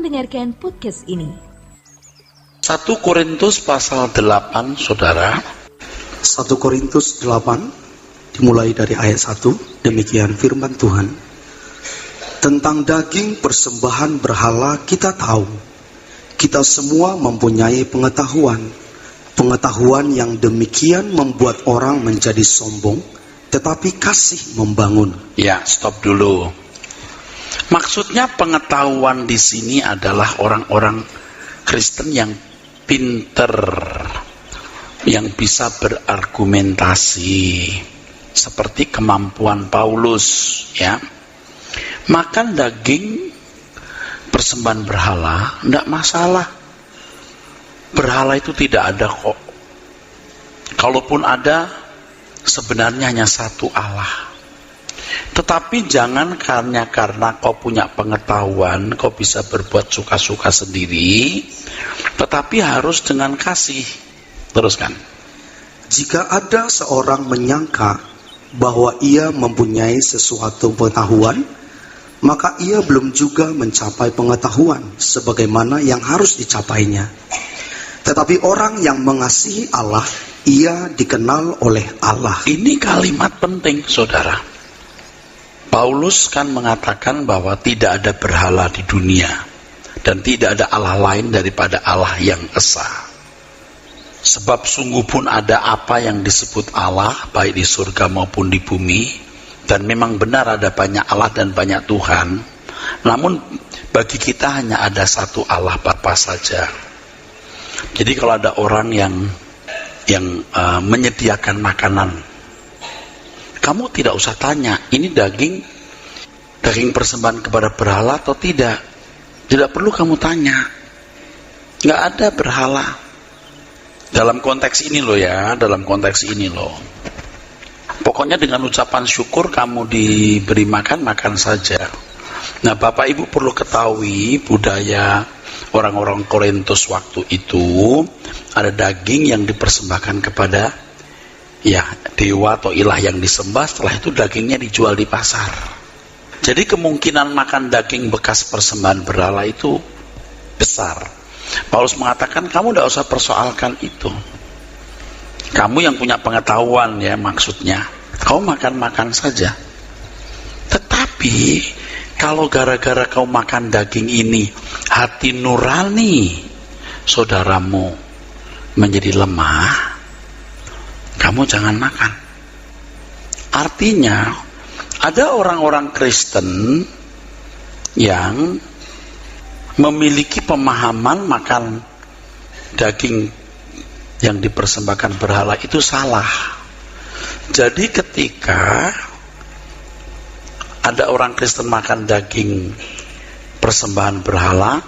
mendengarkan podcast ini. 1 Korintus pasal 8, saudara. 1 Korintus 8, dimulai dari ayat 1, demikian firman Tuhan. Tentang daging persembahan berhala kita tahu, kita semua mempunyai pengetahuan. Pengetahuan yang demikian membuat orang menjadi sombong, tetapi kasih membangun. Ya, stop dulu. Maksudnya pengetahuan di sini adalah orang-orang Kristen yang pinter, yang bisa berargumentasi, seperti kemampuan Paulus, ya. Makan daging persembahan berhala tidak masalah. Berhala itu tidak ada kok. Kalaupun ada, sebenarnya hanya satu Allah. Tetapi jangan karena kau punya pengetahuan, kau bisa berbuat suka-suka sendiri, tetapi harus dengan kasih. Teruskan. Jika ada seorang menyangka bahwa ia mempunyai sesuatu pengetahuan, maka ia belum juga mencapai pengetahuan sebagaimana yang harus dicapainya. Tetapi orang yang mengasihi Allah, ia dikenal oleh Allah. Ini kalimat penting, saudara. Paulus kan mengatakan bahwa tidak ada berhala di dunia dan tidak ada Allah lain daripada Allah yang esa. Sebab sungguh pun ada apa yang disebut Allah, baik di surga maupun di bumi, dan memang benar ada banyak Allah dan banyak Tuhan. Namun bagi kita hanya ada satu Allah Bapa saja. Jadi kalau ada orang yang menyediakan makanan, kamu tidak usah tanya, ini daging persembahan kepada berhala atau tidak. Tidak perlu kamu tanya. Nggak ada berhala. Dalam konteks ini loh ya, dalam konteks ini loh. Pokoknya dengan ucapan syukur kamu diberi makan saja. Nah, Bapak Ibu perlu ketahui budaya orang-orang Korintus waktu itu, ada daging yang dipersembahkan kepada dewa atau ilah yang disembah. Setelah itu dagingnya dijual di pasar. Jadi kemungkinan makan daging bekas persembahan berhala itu besar. Paulus mengatakan kamu tidak usah persoalkan itu. Kamu yang punya pengetahuan ya, maksudnya kau makan saja. Tetapi kalau gara-gara kau makan daging ini, hati nurani saudaramu menjadi lemah, kamu jangan makan. Artinya ada orang-orang Kristen yang memiliki pemahaman makan daging yang dipersembahkan berhala itu salah. Jadi ketika ada orang Kristen makan daging persembahan berhala,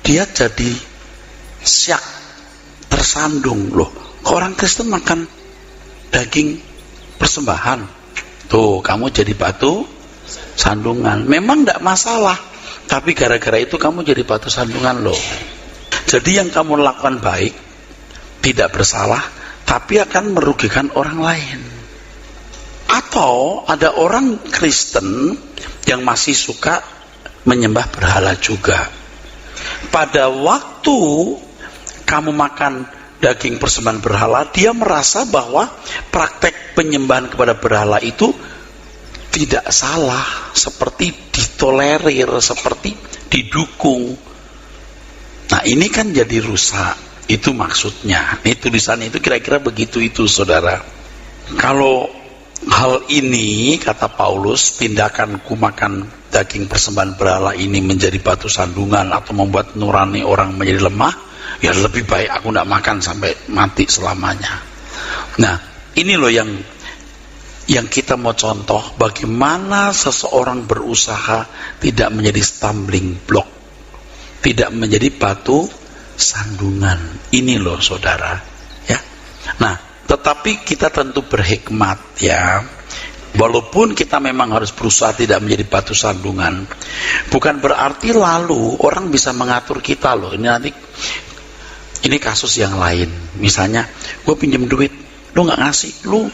dia jadi syak, tersandung. Loh, kok orang Kristen makan daging persembahan? Tuh, kamu jadi batu sandungan. Memang tidak masalah, tapi gara-gara itu kamu jadi batu sandungan loh. Jadi yang kamu lakukan baik, tidak bersalah, tapi akan merugikan orang lain. Atau ada orang Kristen yang masih suka menyembah berhala juga. Pada waktu kamu makan daging persembahan berhala, dia merasa bahwa praktek penyembahan kepada berhala itu tidak salah, seperti ditolerir, seperti didukung. Nah, ini kan jadi rusak. Itu maksudnya. Ini tulisannya itu kira-kira begitu itu, saudara. Kalau hal ini, kata Paulus, tindakanku makan daging persembahan berhala ini menjadi batu sandungan atau membuat nurani orang menjadi lemah, ya lebih baik aku tidak makan sampai mati selamanya. Nah, ini loh yang kita mau contoh, bagaimana seseorang berusaha tidak menjadi stumbling block, tidak menjadi batu sandungan. Ini loh saudara, ya. Nah, tetapi kita tentu berhikmat ya. Walaupun kita memang harus berusaha tidak menjadi batu sandungan, bukan berarti lalu orang bisa mengatur kita loh. Ini kasus yang lain. Misalnya, gue pinjam duit, lu nggak ngasih, lu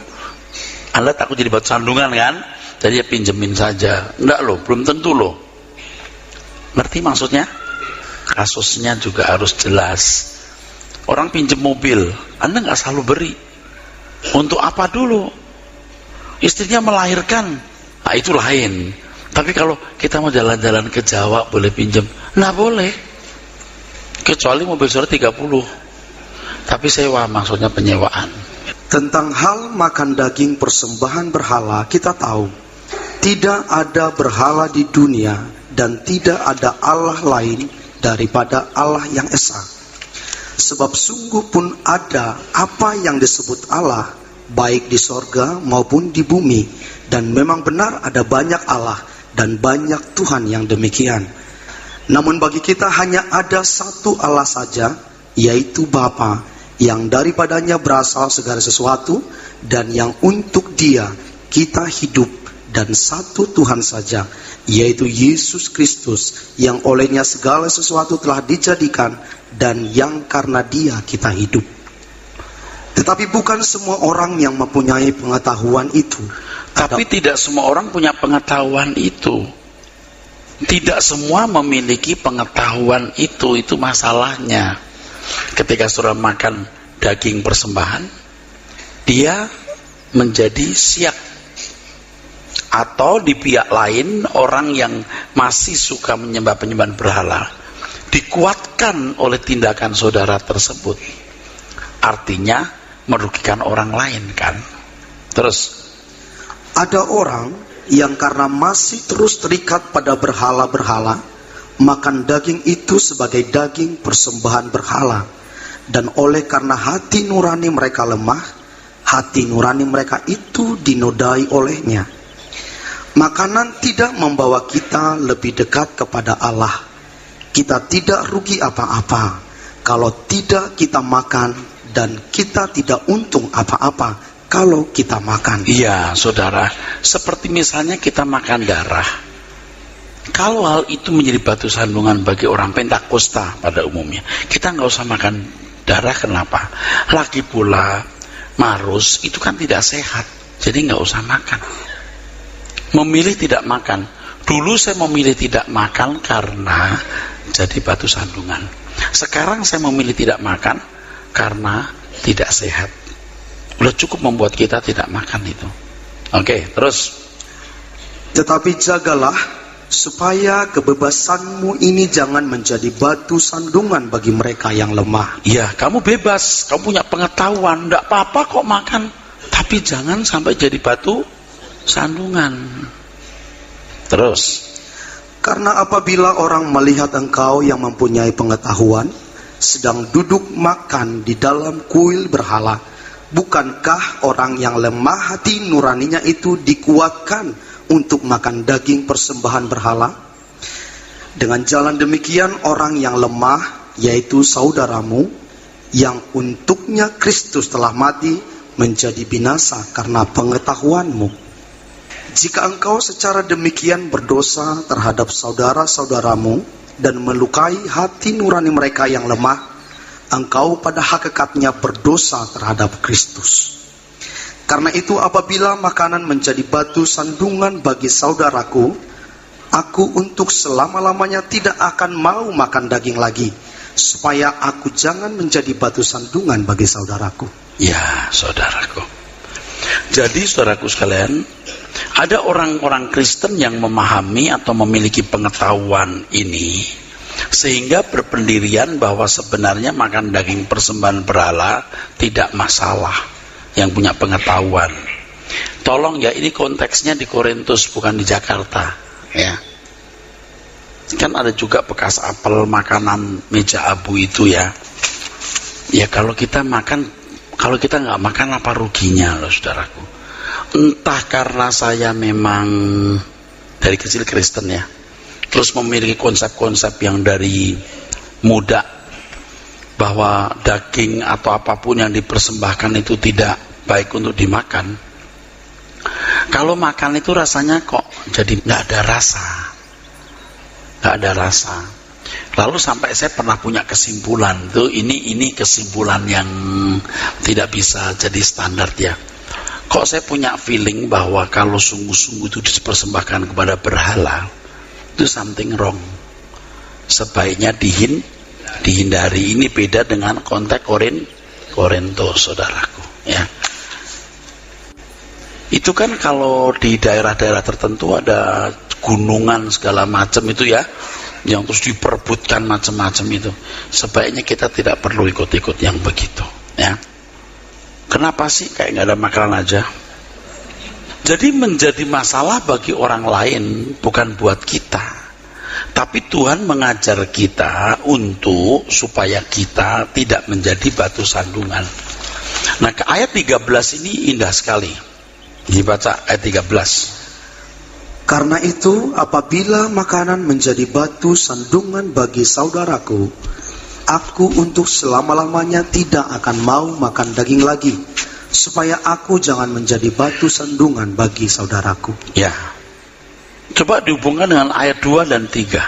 Anda takut jadi batu sandungan kan? Jadi ya pinjemin saja. Enggak loh, belum tentu loh. Ngerti maksudnya? kasusnya juga harus jelas. Orang pinjam mobil, Anda nggak selalu beri. Untuk apa dulu? Istrinya melahirkan, nah itu lain. Tapi kalau kita mau jalan-jalan ke Jawa boleh pinjam? Nah boleh. Kecuali mobil saudara 30. Tapi sewa, maksudnya penyewaan. Tentang hal makan daging persembahan berhala, kita tahu tidak ada berhala di dunia dan tidak ada Allah lain daripada Allah yang Esa. Sebab sungguh pun ada apa yang disebut Allah, baik di sorga maupun di bumi. Dan memang benar ada banyak Allah dan banyak Tuhan yang demikian. Namun bagi kita hanya ada satu Allah saja, yaitu Bapa, yang daripadanya berasal segala sesuatu, dan yang untuk Dia kita hidup, dan satu Tuhan saja, yaitu Yesus Kristus, yang olehnya segala sesuatu telah dijadikan, dan yang karena Dia kita hidup. Tetapi bukan semua orang yang mempunyai pengetahuan itu. Tapi tidak semua orang punya pengetahuan itu. Tidak semua memiliki pengetahuan itu masalahnya. Ketika saudara makan daging persembahan, dia menjadi siap. Atau di pihak lain, orang yang masih suka menyembah-penyembahan berhala dikuatkan oleh tindakan saudara tersebut. Artinya merugikan orang lain kan. Terus ada orang yang karena masih terus terikat pada berhala-berhala, makan daging itu sebagai daging persembahan berhala. Dan oleh karena hati nurani mereka lemah, hati nurani mereka itu dinodai olehnya. Makanan tidak membawa kita lebih dekat kepada Allah. Kita tidak rugi apa-apa kalau tidak kita makan, dan kita tidak untung apa-apa kalau kita makan. Iya, saudara, seperti misalnya kita makan darah. Kalau hal itu menjadi batu sandungan bagi orang Pentakosta pada umumnya, kita nggak usah makan darah. Kenapa? Lagi pula marus itu kan tidak sehat, jadi nggak usah makan. Memilih tidak makan. Dulu saya memilih tidak makan karena jadi batu sandungan. Sekarang saya memilih tidak makan karena tidak sehat. Udah cukup membuat kita tidak makan itu. Oke, terus. Tetapi jagalah supaya kebebasanmu ini jangan menjadi batu sandungan bagi mereka yang lemah. Ya, kamu bebas, kamu punya pengetahuan, tidak apa-apa kok makan. Tapi jangan sampai jadi batu sandungan. Terus. Karena apabila orang melihat engkau yang mempunyai pengetahuan sedang duduk makan di dalam kuil berhala, bukankah orang yang lemah hati nuraninya itu dikuatkan untuk makan daging persembahan berhala? Dengan jalan demikian orang yang lemah, yaitu saudaramu, yang untuknya Kristus telah mati, menjadi binasa karena pengetahuanmu. Jika engkau secara demikian berdosa terhadap saudara-saudaramu dan melukai hati nurani mereka yang lemah, engkau pada hakikatnya berdosa terhadap Kristus. Karena itu apabila makanan menjadi batu sandungan bagi saudaraku, aku untuk selama-lamanya tidak akan mau makan daging lagi, supaya aku jangan menjadi batu sandungan bagi saudaraku. Ya, saudaraku. Jadi saudaraku sekalian, ada orang-orang Kristen yang memahami atau memiliki pengetahuan ini, sehingga berpendirian bahwa sebenarnya makan daging persembahan berhala tidak masalah. Yang punya pengetahuan. Tolong ya, ini konteksnya di Korintus bukan di Jakarta ya. Kan ada juga bekas apel makanan meja abu itu ya. Ya kalau kita makan, kalau kita nggak makan apa ruginya loh saudaraku. Entah karena saya memang dari kecil Kristen ya, terus memiliki konsep-konsep yang dari muda bahwa daging atau apapun yang dipersembahkan itu tidak baik untuk dimakan. Kalau makan itu rasanya kok jadi nggak ada rasa. Lalu sampai saya pernah punya kesimpulan tuh, ini kesimpulan yang tidak bisa jadi standar ya. Kok saya punya feeling bahwa kalau sungguh-sungguh itu dipersembahkan kepada berhala, itu something wrong. sebaiknya dihindari. Ini beda dengan konteks Korintus, saudaraku, ya. Itu kan kalau di daerah-daerah tertentu ada gunungan segala macam itu ya, yang terus diperebutkan macam-macam itu. Sebaiknya kita tidak perlu ikut-ikut yang begitu, ya. Kenapa sih kayak nggak ada makanan aja? Jadi menjadi masalah bagi orang lain, bukan buat kita. Tapi Tuhan mengajar kita untuk supaya kita tidak menjadi batu sandungan. Nah, ke ayat 13 ini indah sekali. Dibaca ayat 13. Karena itu, apabila makanan menjadi batu sandungan bagi saudaraku, aku untuk selama-lamanya tidak akan mau makan daging lagi, supaya aku jangan menjadi batu sandungan bagi saudaraku. Ya. Coba dihubungkan dengan ayat 2 dan 3.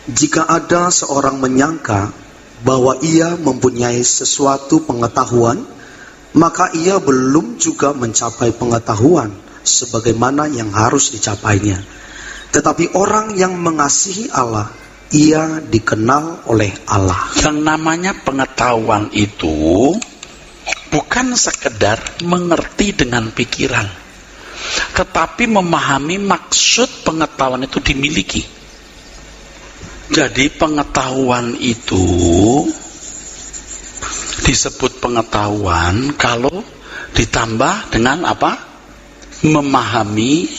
Jika ada seorang menyangka bahwa ia mempunyai sesuatu pengetahuan, maka ia belum juga mencapai pengetahuan sebagaimana yang harus dicapainya. Tetapi orang yang mengasihi Allah, ia dikenal oleh Allah. Yang namanya pengetahuan itu bukan sekedar mengerti dengan pikiran, tetapi memahami maksud pengetahuan itu dimiliki. Jadi pengetahuan itu disebut pengetahuan kalau ditambah dengan apa? Memahami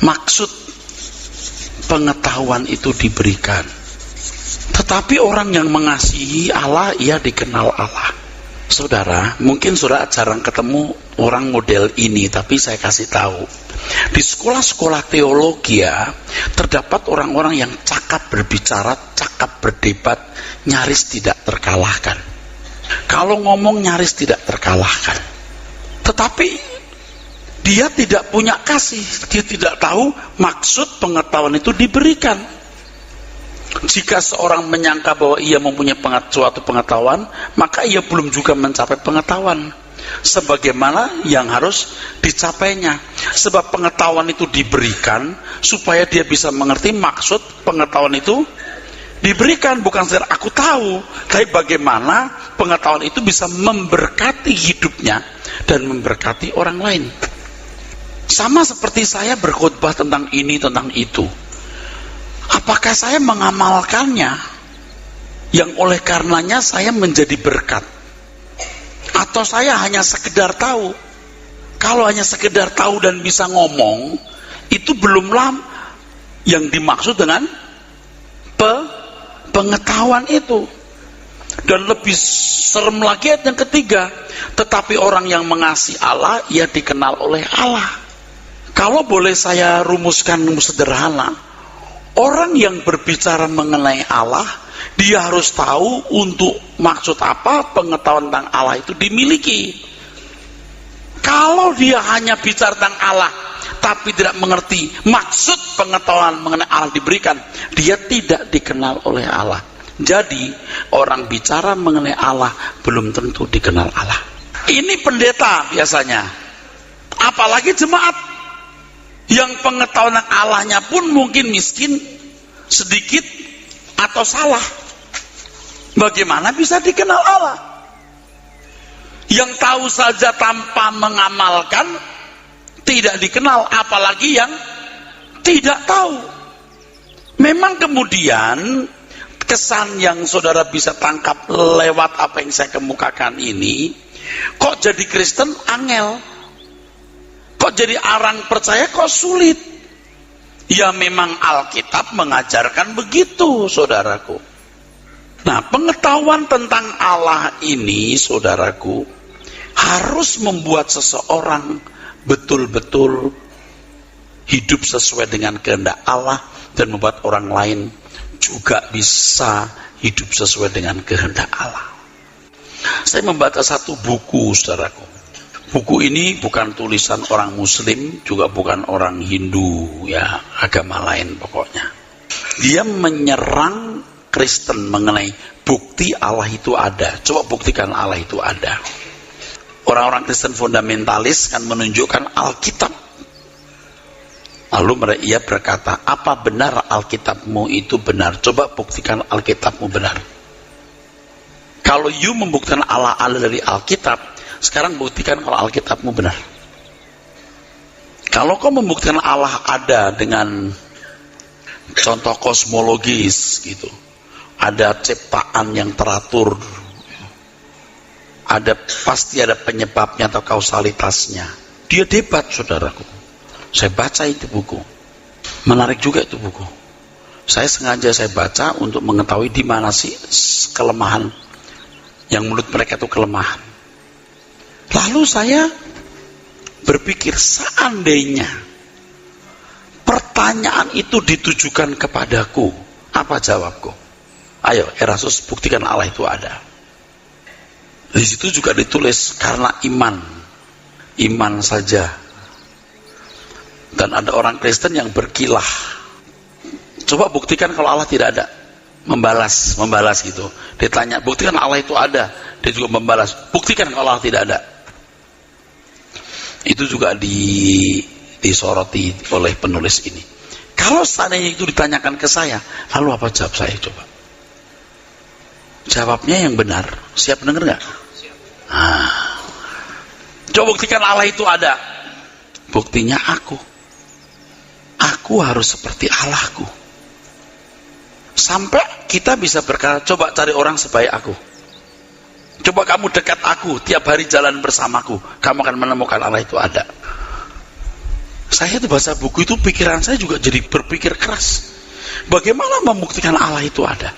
maksud pengetahuan itu diberikan. Tetapi orang yang mengasihi Allah, ia dikenal Allah. Saudara, mungkin saudara jarang ketemu orang model ini, tapi saya kasih tahu. Di sekolah-sekolah teologi ya, terdapat orang-orang yang cakap berbicara, cakap berdebat, nyaris tidak terkalahkan. Kalau ngomong nyaris tidak terkalahkan. Tetapi dia tidak punya kasih, dia tidak tahu maksud pengetahuan itu diberikan. Jika seorang menyangka bahwa ia mempunyai suatu pengetahuan, maka ia belum juga mencapai pengetahuan sebagaimana yang harus dicapainya. Sebab pengetahuan itu diberikan supaya dia bisa mengerti maksud pengetahuan itu diberikan. Bukan sekedar aku tahu, tapi bagaimana pengetahuan itu bisa memberkati hidupnya dan memberkati orang lain. Sama seperti saya berkhotbah tentang ini, tentang itu. Apakah saya mengamalkannya yang oleh karenanya saya menjadi berkat? Atau saya hanya sekedar tahu? Kalau hanya sekedar tahu dan bisa ngomong, itu belumlah yang dimaksud dengan pengetahuan itu. Dan lebih serem lagi ayat yang ketiga, tetapi orang yang mengasihi Allah, ia dikenal oleh Allah. Kalau boleh saya rumuskan sederhana, orang yang berbicara mengenai Allah, dia harus tahu untuk maksud apa pengetahuan tentang Allah itu dimiliki. Kalau dia hanya bicara tentang Allah, tapi tidak mengerti maksud pengetahuan mengenai Allah diberikan, dia tidak dikenal oleh Allah. Jadi, orang bicara mengenai Allah belum tentu dikenal Allah. Ini pendeta biasanya. Apalagi jemaat yang pengetahuan Allahnya pun mungkin miskin, sedikit, atau salah. Bagaimana bisa dikenal Allah? Yang tahu saja tanpa mengamalkan tidak dikenal, apalagi yang tidak tahu. Memang kemudian kesan yang saudara bisa tangkap lewat apa yang saya kemukakan ini, kok jadi Kristen angel, kok jadi orang percaya kok sulit. Ya memang Alkitab mengajarkan begitu, saudaraku. Nah, pengetahuan tentang Allah ini, saudaraku, harus membuat seseorang betul-betul hidup sesuai dengan kehendak Allah dan membuat orang lain juga bisa hidup sesuai dengan kehendak Allah. Saya membaca satu buku, saudaraku. Buku ini bukan tulisan orang Muslim, juga bukan orang Hindu, ya, agama lain pokoknya. Dia menyerang Kristen mengenai bukti Allah itu ada. Coba buktikan Allah itu ada. Orang-orang Kristen fundamentalis kan menunjukkan Alkitab Lalu ia berkata, apa benar Alkitabmu itu benar? Coba buktikan Alkitabmu benar. Kalau you membuktikan Allah dari Alkitab, sekarang buktikan kalau Alkitabmu benar. Kalau kau membuktikan Allah ada dengan contoh kosmologis gitu, ada ciptaan yang teratur, pasti ada penyebabnya atau kausalitasnya, dia debat, saudaraku. Saya baca itu buku, menarik juga itu buku. Saya sengaja baca untuk mengetahui di mana sih kelemahan yang menurut mereka itu kelemahan. Lalu saya berpikir, seandainya pertanyaan itu ditujukan kepadaku, apa jawabku? Ayo Erasus, buktikan Allah itu ada. Di situ juga ditulis karena iman saja. Dan ada orang Kristen yang berkilah, coba buktikan kalau Allah tidak ada, membalas gitu. Ditanya, buktikan Allah itu ada, dia juga membalas, buktikan kalau Allah tidak ada. Itu juga disoroti oleh penulis ini. Kalau seandainya itu ditanyakan ke saya, lalu apa jawab saya coba? Jawabnya yang benar. Siap dengar nggak? Coba buktikan Allah itu ada. Buktinya aku harus seperti Allahku. Sampai kita bisa berkata, coba cari orang sebaik aku. Coba kamu dekat aku, tiap hari jalan bersamaku, kamu akan menemukan Allah itu ada. Saya itu baca buku itu, pikiran saya juga jadi berpikir keras. Bagaimana membuktikan Allah itu ada?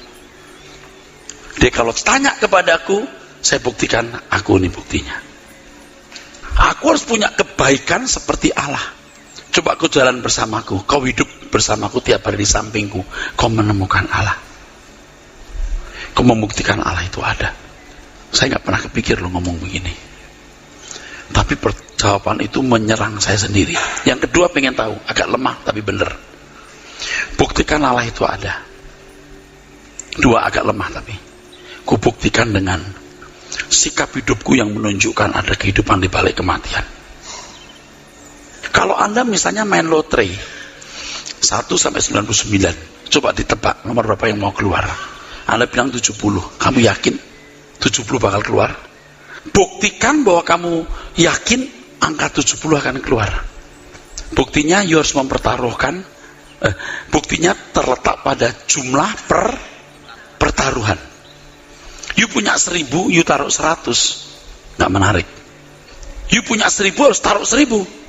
Dia kalau tanya kepadaku, saya buktikan, aku ini buktinya. Aku harus punya kebaikan seperti Allah. Coba kau jalan bersamaku, kau hidup bersamaku tiap hari di sampingku, kau menemukan Allah. Kau membuktikan Allah itu ada. Saya nggak pernah kepikir lo ngomong begini. Tapi jawaban itu menyerang saya sendiri. Yang kedua pengen tahu, agak lemah tapi benar. Buktikan Allah itu ada. Dua, agak lemah tapi. Ku buktikan dengan sikap hidupku yang menunjukkan ada kehidupan di balik kematian. Kalau Anda misalnya main lotre 1-99, coba ditebak nomor berapa yang mau keluar. Anda bilang 70, kamu yakin 70 bakal keluar? Buktikan bahwa kamu yakin angka 70 akan keluar. Buktinya you harus mempertaruhkan, buktinya terletak pada jumlah pertaruhan. You punya 1000, you taruh 100, nggak menarik. You punya 1000 harus taruh 1000.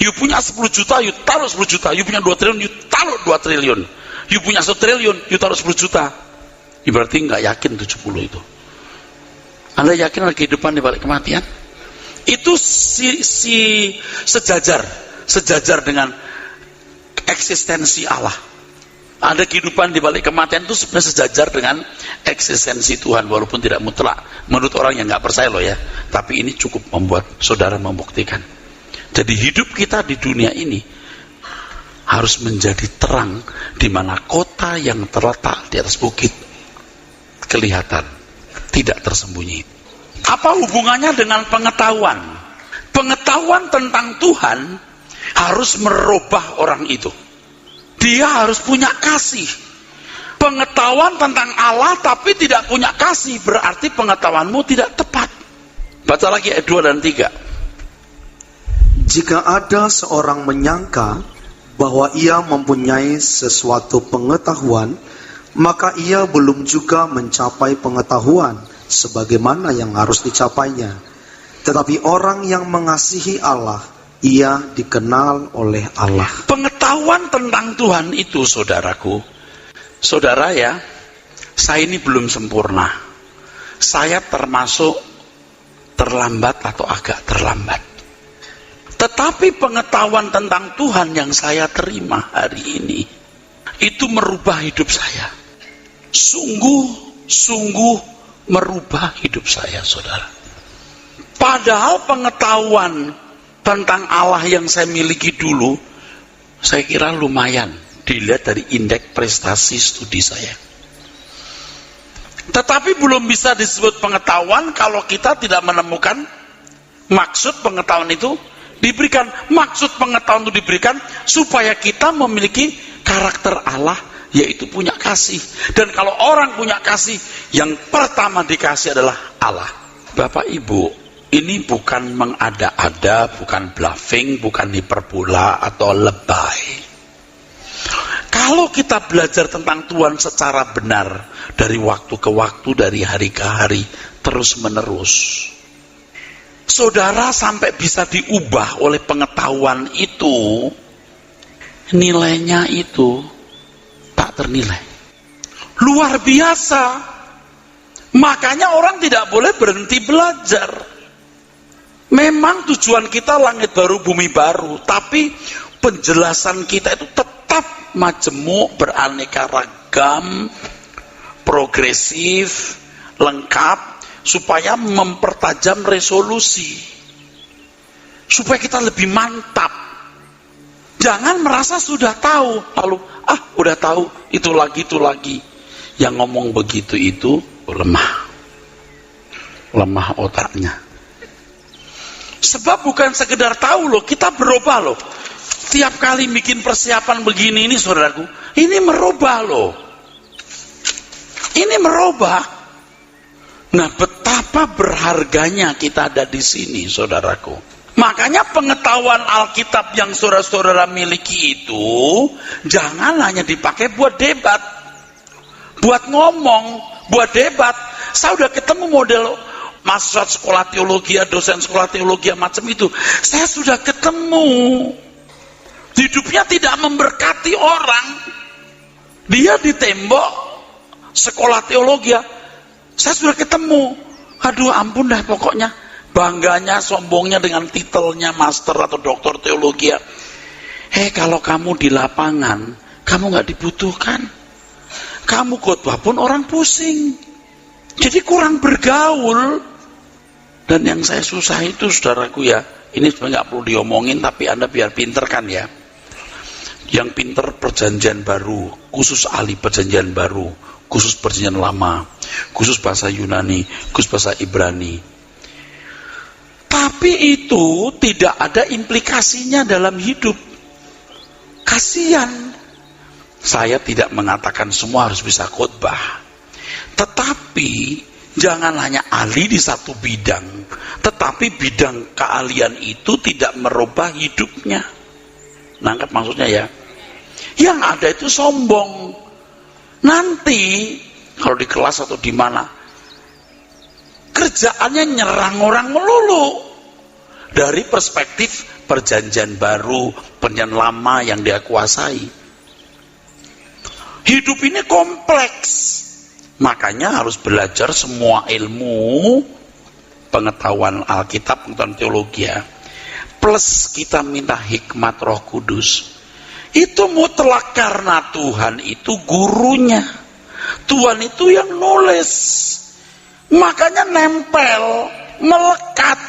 You punya 10 juta, you taruh 10 juta. You punya 2 triliun, you taruh 2 triliun. You punya 1 triliun, you taruh 10 juta. You berarti nggak yakin 70 itu. Anda yakin ada kehidupan di balik kematian? Itu sejajar dengan eksistensi Allah. Ada kehidupan di balik kematian itu sebenarnya sejajar dengan eksistensi Tuhan, walaupun tidak mutlak. Menurut orang yang nggak percaya loh ya. Tapi ini cukup membuat saudara membuktikan. Jadi hidup kita di dunia ini harus menjadi terang di mana kota yang terletak di atas bukit kelihatan, tidak tersembunyi. Apa hubungannya dengan pengetahuan? Pengetahuan tentang Tuhan harus merubah orang itu. Dia harus punya kasih. Pengetahuan tentang Allah tapi tidak punya kasih, berarti pengetahuanmu tidak tepat. Baca lagi ayat 2 dan 3. Jika ada seorang menyangka bahwa ia mempunyai sesuatu pengetahuan, maka ia belum juga mencapai pengetahuan sebagaimana yang harus dicapainya. Tetapi orang yang mengasihi Allah, ia dikenal oleh Allah. Pengetahuan tentang Tuhan itu, saudaraku, saudara ya, saya ini belum sempurna. Saya termasuk terlambat atau agak terlambat. Tetapi pengetahuan tentang Tuhan yang saya terima hari ini, itu merubah hidup saya. Sungguh merubah hidup saya, saudara. Padahal pengetahuan tentang Allah yang saya miliki dulu, saya kira lumayan dilihat dari indeks prestasi studi saya. Tetapi belum bisa disebut pengetahuan kalau kita tidak menemukan maksud pengetahuan itu Diberikan, maksud pengetahuan itu diberikan supaya kita memiliki karakter Allah, yaitu punya kasih. Dan kalau orang punya kasih, yang pertama dikasih adalah Allah. Bapak Ibu, ini bukan mengada-ada, bukan bluffing, bukan hiperbola atau lebay. Kalau kita belajar tentang Tuhan secara benar dari waktu ke waktu, dari hari ke hari, terus menerus, saudara sampai bisa diubah oleh pengetahuan itu, nilainya itu tak ternilai. Luar biasa. Makanya orang tidak boleh berhenti belajar. Memang tujuan kita langit baru, bumi baru, tapi penjelasan kita itu tetap majemuk, beraneka ragam, progresif, lengkap, supaya mempertajam resolusi, supaya kita lebih mantap. Jangan merasa sudah tahu lalu udah tahu, itu lagi. Yang ngomong begitu itu lemah otaknya. Sebab bukan sekedar tahu loh, kita berubah loh. Tiap kali bikin persiapan begini ini, saudaraku, ini merubah loh. Ini merubah. Nah, betapa berharganya kita ada di sini, saudaraku. Makanya pengetahuan Alkitab yang saudara-saudara miliki itu jangan hanya dipakai buat debat, buat ngomong, buat debat. Saya udah ketemu model mahasiswa sekolah teologi, dosen sekolah teologi macam itu. Saya sudah ketemu. Hidupnya tidak memberkati orang. Dia di tembok sekolah teologi. Saya sudah ketemu. Aduh ampun dah pokoknya. Bangganya, sombongnya dengan titelnya master atau doktor teologi. Kalau kamu di lapangan, kamu gak dibutuhkan. Kamu khotbah pun orang pusing. Jadi kurang bergaul. Dan yang saya susah itu, saudaraku ya, ini sebenarnya gak perlu diomongin, tapi Anda biar pinter kan ya. Yang pinter perjanjian baru, khusus ahli perjanjian baru, khusus perjanjian lama, khusus bahasa Yunani, khusus bahasa Ibrani. Tapi itu tidak ada implikasinya dalam hidup. Kasihan. Saya tidak mengatakan semua harus bisa khotbah. Tetapi jangan hanya ahli di satu bidang, tetapi bidang keahlian itu tidak merubah hidupnya. Nangkep maksudnya ya? Yang ada itu sombong. Nanti kalau di kelas atau di mana, kerjaannya nyerang orang melulu. Dari perspektif perjanjian baru, perjanjian lama yang dia kuasai. Hidup ini kompleks. Makanya harus belajar semua ilmu, pengetahuan Alkitab, pengetahuan teologi ya. Plus kita minta hikmat Roh Kudus. Itu mutlak karena Tuhan itu gurunya. Tuhan itu yang nulis. Makanya nempel, melekat.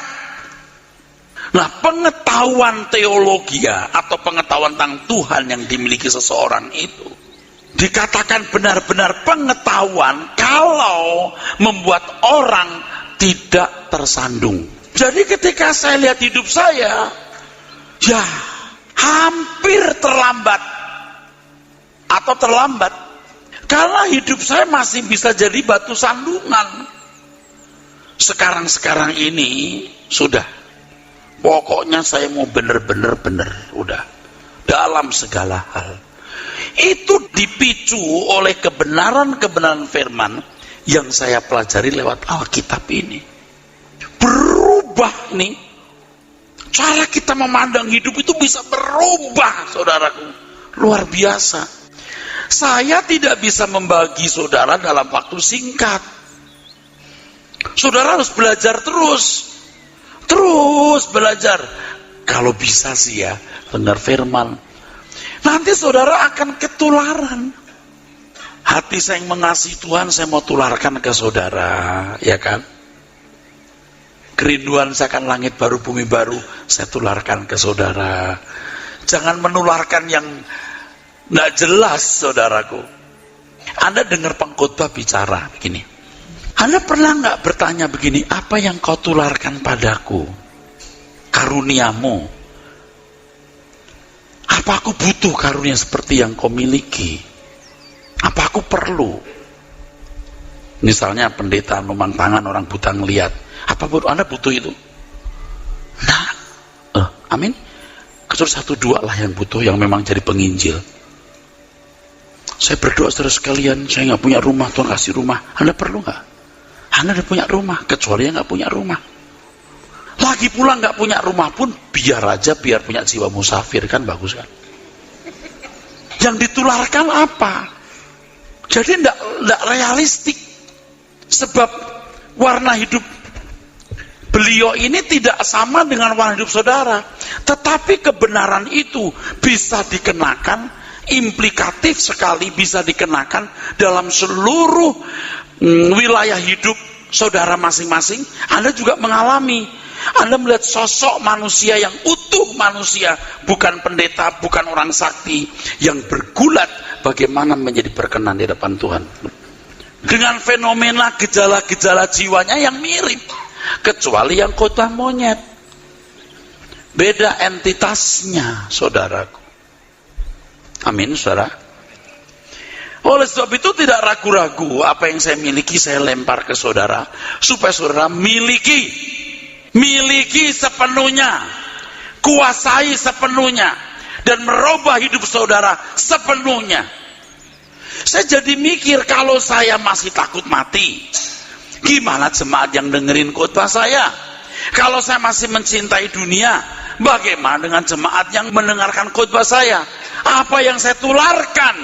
Nah, pengetahuan teologi atau pengetahuan tentang Tuhan yang dimiliki seseorang itu dikatakan benar-benar pengetahuan kalau membuat orang tidak tersandung. Jadi ketika saya lihat hidup saya, ya hampir terlambat atau terlambat karena hidup saya masih bisa jadi batu sandungan. Sekarang ini sudah, pokoknya saya mau benar-benar udah dalam segala hal. Itu dipicu oleh kebenaran-kebenaran firman yang saya pelajari lewat Alkitab ini. Berubah nih. Cara kita memandang hidup itu bisa berubah, saudaraku. Luar biasa. Saya tidak bisa membagi saudara dalam waktu singkat. Saudara harus belajar terus belajar. Kalau bisa sih ya, dengar firman. Nanti saudara akan ketularan. Hati saya yang mengasihi Tuhan, saya mau tularkan ke saudara, ya kan? Kerinduan saya akan langit baru, bumi baru, saya tularkan ke saudara. Jangan menularkan yang tidak jelas, saudaraku. Anda dengar pengkhotbah bicara begini. Anda pernah nggak bertanya begini, apa yang kau tularkan padaku? Karuniamu. Apa aku butuh karunia seperti yang kau miliki? Apa aku perlu? Misalnya pendeta numang tangan orang buta ngelihat. Apa Anda butuh itu? Nah, amin. Kecuali 1-2 lah yang butuh, yang memang jadi penginjil. Saya berdoa saudara sekalian, saya nggak punya rumah, Tuhan kasih rumah. Anda perlu nggak? Anda udah punya rumah, kecuali yang nggak punya rumah. Lagi pula nggak punya rumah pun, biar aja, biar punya jiwa musafir, kan bagus kan? Yang ditularkan apa? Jadi nggak realistik. Sebab warna hidup beliau ini tidak sama dengan warna hidup saudara. Tetapi kebenaran itu bisa dikenakan, implikatif sekali bisa dikenakan dalam seluruh wilayah hidup saudara masing-masing. Anda juga mengalami. Anda melihat sosok manusia yang utuh manusia, bukan pendeta, bukan orang sakti, yang bergulat bagaimana menjadi berkenan di depan Tuhan. Dengan fenomena gejala-gejala jiwanya yang mirip, kecuali yang khotbah monyet. Beda entitasnya, saudaraku. Amin, saudara. Oleh sebab itu tidak ragu-ragu, apa yang saya miliki saya lempar ke saudara, supaya saudara miliki sepenuhnya, kuasai sepenuhnya, dan merubah hidup saudara sepenuhnya. Saya jadi mikir, kalau saya masih takut mati, gimana jemaat yang dengerin khotbah saya? Kalau saya masih mencintai dunia, bagaimana dengan jemaat yang mendengarkan khotbah saya? Apa yang saya tularkan?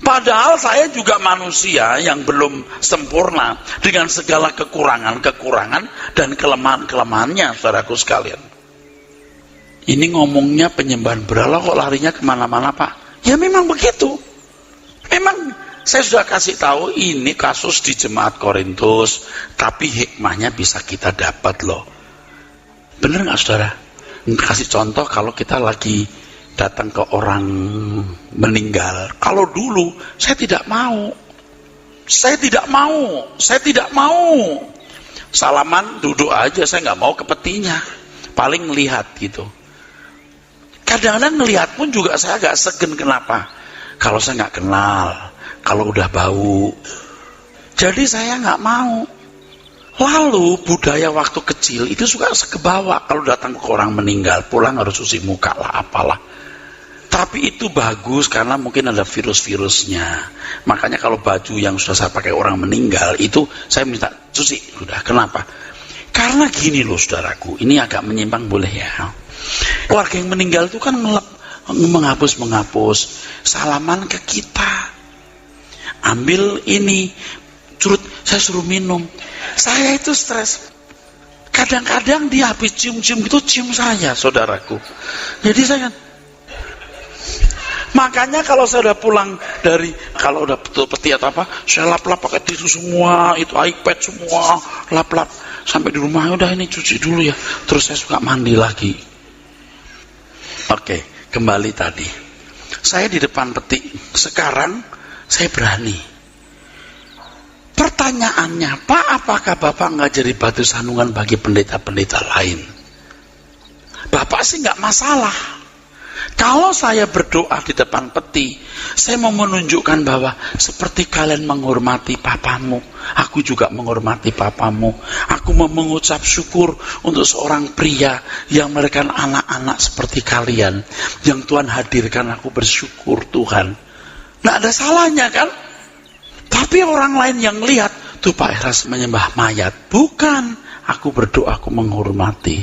Padahal saya juga manusia yang belum sempurna, dengan segala kekurangan-kekurangan dan kelemahan-kelemahannya, saudaraku sekalian. Ini ngomongnya penyembahan berhala kok larinya kemana-mana, Pak? Ya memang begitu. Memang saya sudah kasih tahu ini kasus di jemaat Korintus, tapi hikmahnya bisa kita dapat loh. Bener nggak, saudara? Kasih contoh, kalau kita lagi datang ke orang meninggal. Kalau dulu saya tidak mau. Salaman duduk aja, saya nggak mau ke petinya. Paling ngelihat gitu. Kadang-kadang ngelihat pun juga saya agak segen. Kenapa? Kalau saya nggak kenal, kalau udah bau. Jadi saya nggak mau. Lalu budaya waktu kecil itu suka kebawa. Kalau datang ke orang meninggal, pulang harus cuci muka lah, apalah. Tapi itu bagus karena mungkin ada virus-virusnya. Makanya kalau baju yang sudah saya pakai orang meninggal itu saya minta cuci. Sudah, kenapa? Karena gini loh saudaraku, ini agak menyimpang boleh ya. Keluarga yang meninggal itu kan menghapus salaman ke kita. Ambil ini, saya suruh minum. Saya itu stres. Kadang-kadang dia habis cium-cium gitu, cium saya, saudaraku. Jadi saya makanya kalau saya udah pulang kalau udah betul peti atau apa, saya lap-lap pakai tisu semua, itu iPad semua, lap-lap. Sampai di rumah, udah ini cuci dulu ya. Terus saya suka mandi lagi. Oke, kembali tadi. Saya di depan peti. Sekarang saya berani. Pertanyaannya, Pak, apakah Bapak nggak jadi batu sandungan bagi pendeta-pendeta lain? Bapak sih nggak masalah. Kalau saya berdoa di depan peti, saya mau menunjukkan bahwa seperti kalian menghormati papamu, aku juga menghormati papamu. Aku mau mengucap syukur untuk seorang pria yang melahirkan anak-anak seperti kalian, yang Tuhan hadirkan. Aku bersyukur Tuhan. Nggak ada salahnya kan? Tapi orang lain yang lihat, tuh Pak Eras menyembah mayat. Bukan, aku berdoa, aku menghormati.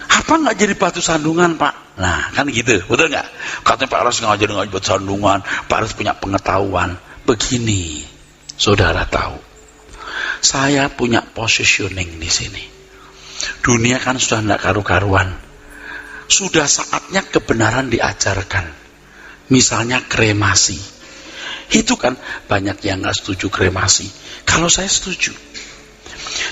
Apa nggak jadi batu sandungan, Pak? Nah, kan gitu, betul nggak? Katanya Pak Eras nggak jadi batu sandungan, Pak Eras punya pengetahuan. Begini, saudara tahu, saya punya positioning di sini. Dunia kan sudah nggak karu-karuan. Sudah saatnya kebenaran diajarkan. Misalnya kremasi. Itu kan banyak yang nggak setuju kremasi. Kalau saya setuju.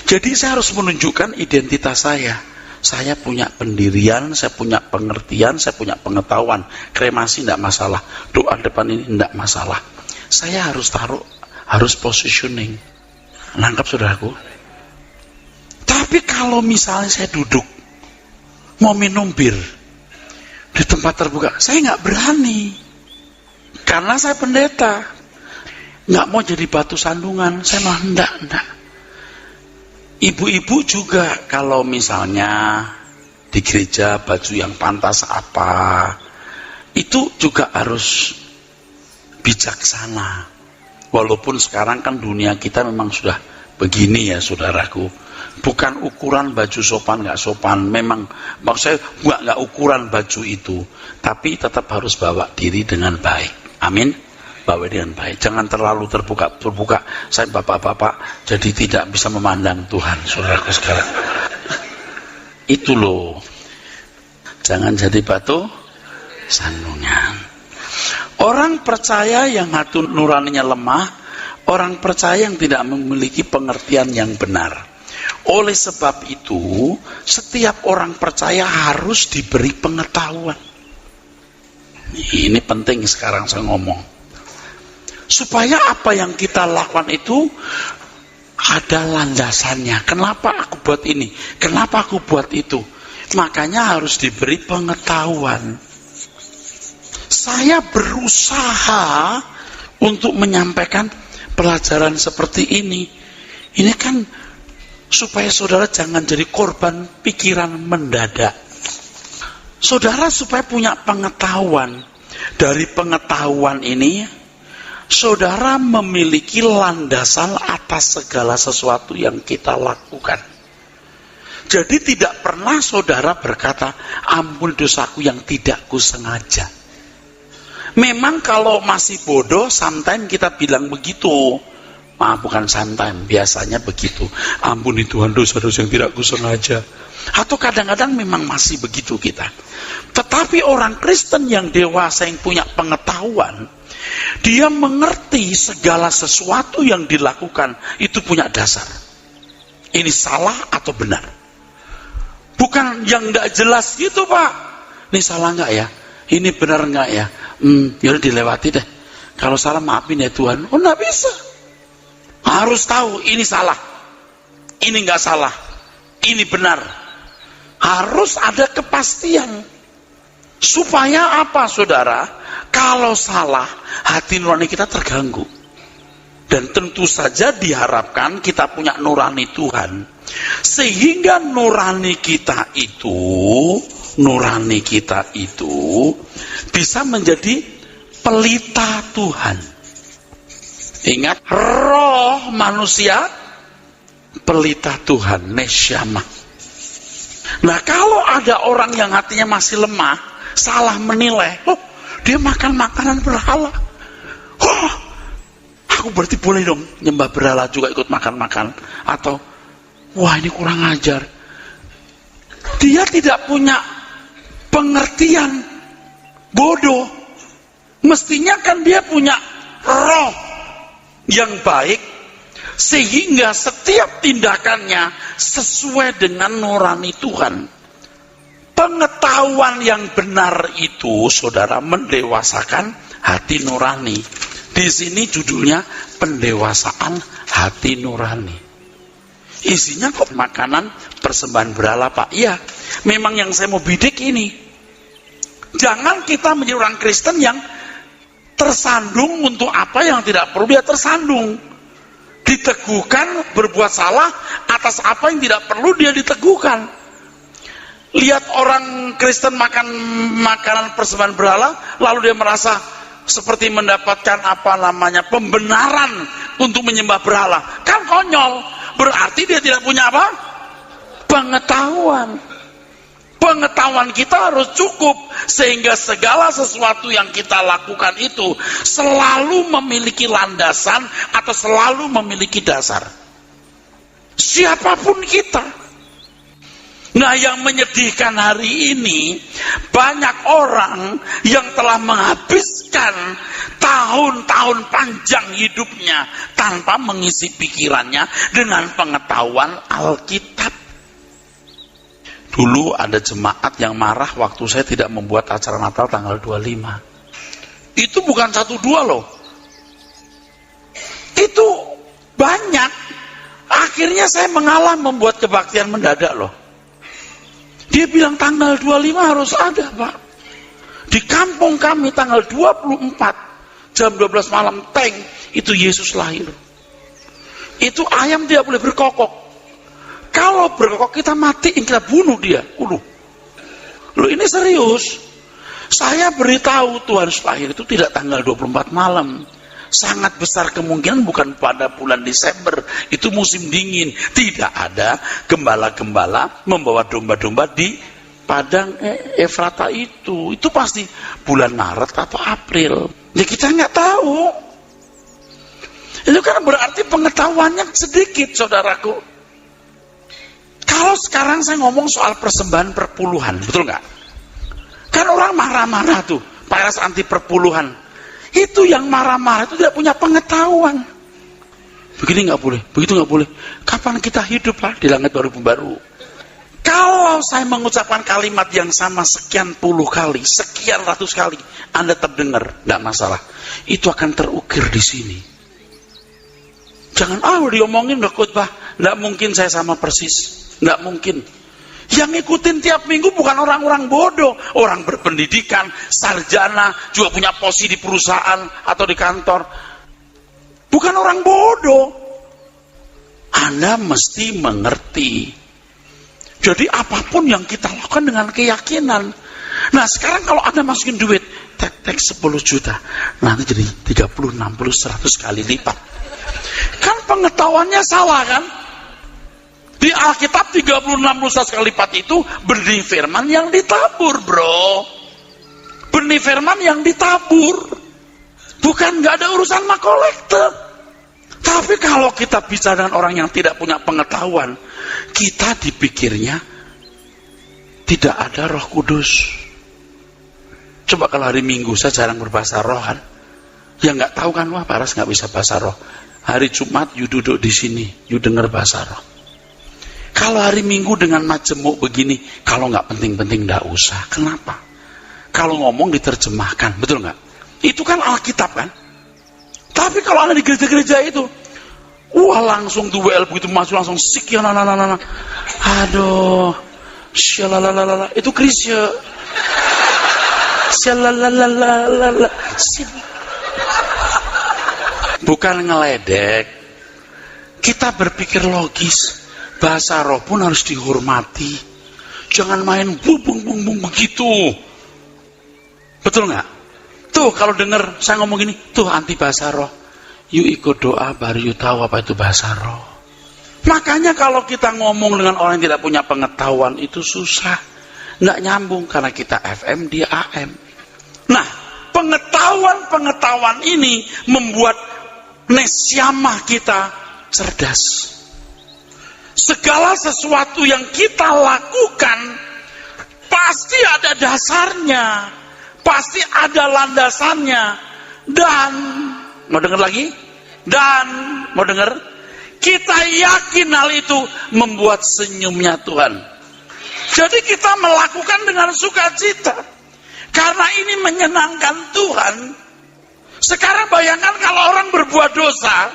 Jadi saya harus menunjukkan identitas saya. Saya punya pendirian, saya punya pengertian, saya punya pengetahuan. Kremasi tidak masalah, doa depan ini tidak masalah. Saya harus positioning. Nangkap saudaraku? Tapi kalau misalnya saya duduk, mau minum bir, di tempat terbuka. Saya nggak berani, karena saya pendeta, nggak mau jadi batu sandungan. Saya mah enggak. Ibu-ibu juga kalau misalnya di gereja baju yang pantas apa, itu juga harus bijaksana. Walaupun sekarang kan dunia kita memang sudah begini ya saudaraku. Bukan ukuran baju sopan nggak sopan, memang maksud saya nggak ukuran baju itu, tapi tetap harus bawa diri dengan baik. Amin. Bawa dengan baik. Jangan terlalu terbuka. Saya bapak-bapak jadi tidak bisa memandang Tuhan, saudaraku sekalian. Itu loh. Jangan jadi batu sandungan. Orang percaya yang hati nuraninya lemah, orang percaya yang tidak memiliki pengertian yang benar. Oleh sebab itu, setiap orang percaya harus diberi pengetahuan. Ini penting sekarang saya ngomong. Supaya apa yang kita lakukan itu ada landasannya. Kenapa aku buat ini? Kenapa aku buat itu? Makanya harus diberi pengetahuan. Saya berusaha untuk menyampaikan pelajaran seperti ini. Ini kan supaya saudara jangan jadi korban pikiran mendadak. Saudara supaya punya pengetahuan. Dari pengetahuan ini, saudara memiliki landasan atas segala sesuatu yang kita lakukan. Jadi tidak pernah saudara berkata, ampun dosaku yang tidak kusengaja. Memang kalau masih bodoh, sometimes kita bilang begitu. Maaf, bukan sometimes, biasanya begitu. Ampuni Tuhan dosa-dosa yang tidak kusengaja. Atau kadang-kadang memang masih begitu kita. Tetapi orang Kristen yang dewasa yang punya pengetahuan, dia mengerti segala sesuatu yang dilakukan itu punya dasar. Ini salah atau benar. Bukan yang gak jelas gitu Pak. Ini salah gak ya? Ini benar gak ya? Yaudah dilewati deh. Kalau salah maafin ya Tuhan. Oh gak bisa. Harus tahu ini salah, ini gak salah, ini benar. Harus ada kepastian. Supaya apa saudara? Kalau salah, hati nurani kita terganggu. Dan tentu saja diharapkan kita punya nurani Tuhan. Sehingga nurani kita itu bisa menjadi pelita Tuhan. Ingat, roh manusia pelita Tuhan, nesyama. Nah, kalau ada orang yang hatinya masih lemah, salah menilai, dia makan makanan berhala. Aku berarti boleh dong nyembah berhala juga ikut makan-makan. Atau, wah ini kurang ajar. Dia tidak punya pengertian, bodoh. Mestinya kan dia punya roh yang baik, sehingga setiap tindakannya sesuai dengan nurani Tuhan. Pengetahuan yang benar itu, saudara, mendewasakan hati nurani. Di sini judulnya pendewasaan hati nurani. Isinya kok makanan persembahan berhala Pak? Iya, memang yang saya mau bidik ini. Jangan kita menjadi orang Kristen yang tersandung untuk apa yang tidak perlu dia tersandung. Diteguhkan berbuat salah atas apa yang tidak perlu dia diteguhkan. Lihat orang Kristen makan makanan persembahan berhala, lalu dia merasa seperti mendapatkan pembenaran untuk menyembah berhala. Kan konyol. Berarti dia tidak punya apa? Pengetahuan. Pengetahuan kita harus cukup sehingga segala sesuatu yang kita lakukan itu selalu memiliki landasan atau selalu memiliki dasar. Siapapun kita. Nah, yang menyedihkan hari ini, banyak orang yang telah menghabiskan tahun-tahun panjang hidupnya tanpa mengisi pikirannya dengan pengetahuan Alkitab. Dulu ada jemaat yang marah waktu saya tidak membuat acara Natal tanggal 25. Itu bukan 1-2 loh. Itu banyak. Akhirnya saya mengalah membuat kebaktian mendadak loh. Dia bilang tanggal 25 harus ada Pak. Di kampung kami tanggal 24 jam 12 malam teng itu Yesus lahir. Itu ayam tidak boleh berkokok. Kalau berkokok kita matiin, kita bunuh dia. Loh ini serius. Saya beritahu Tuhan lahir itu tidak tanggal 24 malam. Sangat besar kemungkinan bukan pada bulan Desember. Itu musim dingin. Tidak ada gembala-gembala membawa domba-domba di padang Efrata itu pasti bulan Maret atau April. Ya kita nggak tahu. Itu kan berarti pengetahuannya sedikit, saudaraku. Kalau sekarang saya ngomong soal persembahan perpuluhan, betul nggak? Kan orang marah-marah tuh, Paras anti perpuluhan. Itu yang marah-marah itu tidak punya pengetahuan. Begini nggak boleh, begitu nggak boleh. Kapan kita hidup lah di langit baru. Kalau saya mengucapkan kalimat yang sama sekian puluh kali, sekian ratus kali, Anda tetap dengar, tidak masalah. Itu akan terukir di sini. Jangan, diomongin udah khotbah. Tidak mungkin saya sama persis. Tidak mungkin. Yang ngikutin tiap minggu bukan orang-orang bodoh. Orang berpendidikan, sarjana, juga punya posisi di perusahaan atau di kantor. Bukan orang bodoh. Anda mesti mengerti. Jadi apapun yang kita lakukan dengan keyakinan. Nah sekarang kalau Anda masukin duit, tek 10 juta, nanti jadi 30, 60, 100 kali lipat. Kan pengetahuannya salah kan? Di Alkitab 30, 60, 100 kali lipat itu benih firman yang ditabur, bro. Benih firman yang ditabur. Bukan gak ada urusan makolekte. Tapi kalau kita bicara dengan orang yang tidak punya pengetahuan, kita dipikirnya tidak ada Roh Kudus. Coba kalau hari Minggu saya jarang berbahasa roh kan, ya nggak tahu kan, wah Paras nggak bisa bahasa roh. Hari Jumat you duduk di sini, you dengar bahasa roh. Kalau hari Minggu dengan majemuk begini, kalau nggak penting-penting nggak usah. Kenapa? Kalau ngomong diterjemahkan, betul nggak? Itu kan Alkitab kan. Tapi kalau Anda di gereja-gereja itu, wah langsung duel begitu masuk langsung sik ya nana. Aduh, syalalalala, itu Krisya. Syalalalala. Bukan ngeledek. Kita berpikir logis. Bahasa roh pun harus dihormati. Jangan main bung begitu. Betul nggak? Tuh kalau dengar saya ngomong gini, tuh anti bahasa roh. Yuk ikut doa baru yuk tahu apa itu bahasa roh. Makanya kalau kita ngomong dengan orang yang tidak punya pengetahuan itu susah. Nggak nyambung karena kita FM dia AM. Nah, pengetahuan ini membuat nesyamah kita cerdas. Segala sesuatu yang kita lakukan pasti ada dasarnya. Pasti ada landasannya. Dan, mau dengar lagi? Dan, mau dengar? Kita yakin hal itu membuat senyumnya Tuhan. Jadi kita melakukan dengan sukacita. Karena ini menyenangkan Tuhan. Sekarang bayangkan kalau orang berbuat dosa,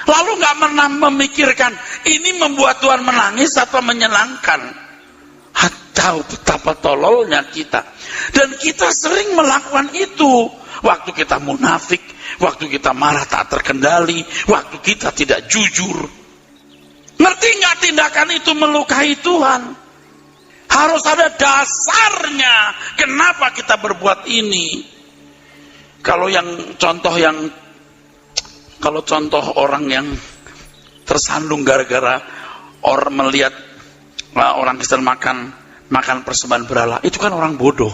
lalu gak pernah memikirkan, ini membuat Tuhan menangis atau menyenangkan. Tahu betapa tololnya kita. Dan kita sering melakukan itu. Waktu kita munafik, waktu kita marah tak terkendali, waktu kita tidak jujur. Ngerti nggak tindakan itu melukai Tuhan? Harus ada dasarnya. Kenapa kita berbuat ini? Kalau contoh orang yang tersandung gara-gara orang melihat orang Kristen makan persembahan berhala, itu kan orang bodoh.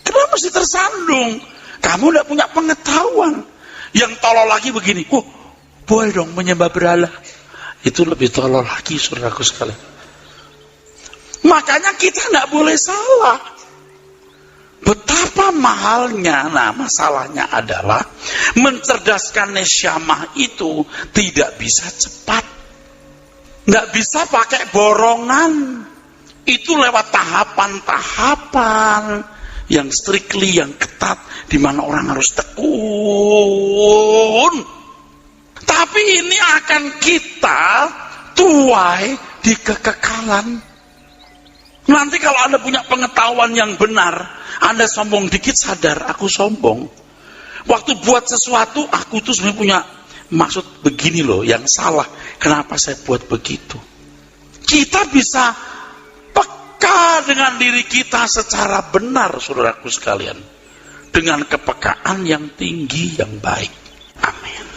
Kenapa mesti tersandung? Kamu tidak punya pengetahuan. Yang tolol lagi begini, boleh dong menyembah berhala. Itu lebih tolol lagi, saudaraku sekalian. Makanya kita tidak boleh salah. Betapa mahalnya. Nah, masalahnya adalah mencerdaskan nesyamah itu tidak bisa cepat. Tidak bisa pakai borongan. Itu lewat tahapan-tahapan yang strictly, yang ketat, di mana orang harus tekun. Tapi ini akan kita tuai di kekekalan. Nanti kalau Anda punya pengetahuan yang benar, Anda sombong dikit, sadar, aku sombong. Waktu buat sesuatu, aku tuh sebenarnya punya maksud begini loh, yang salah. Kenapa saya buat begitu? Kita bisa peka dengan diri kita secara benar, saudaraku sekalian. Dengan kepekaan yang tinggi, yang baik. Amin.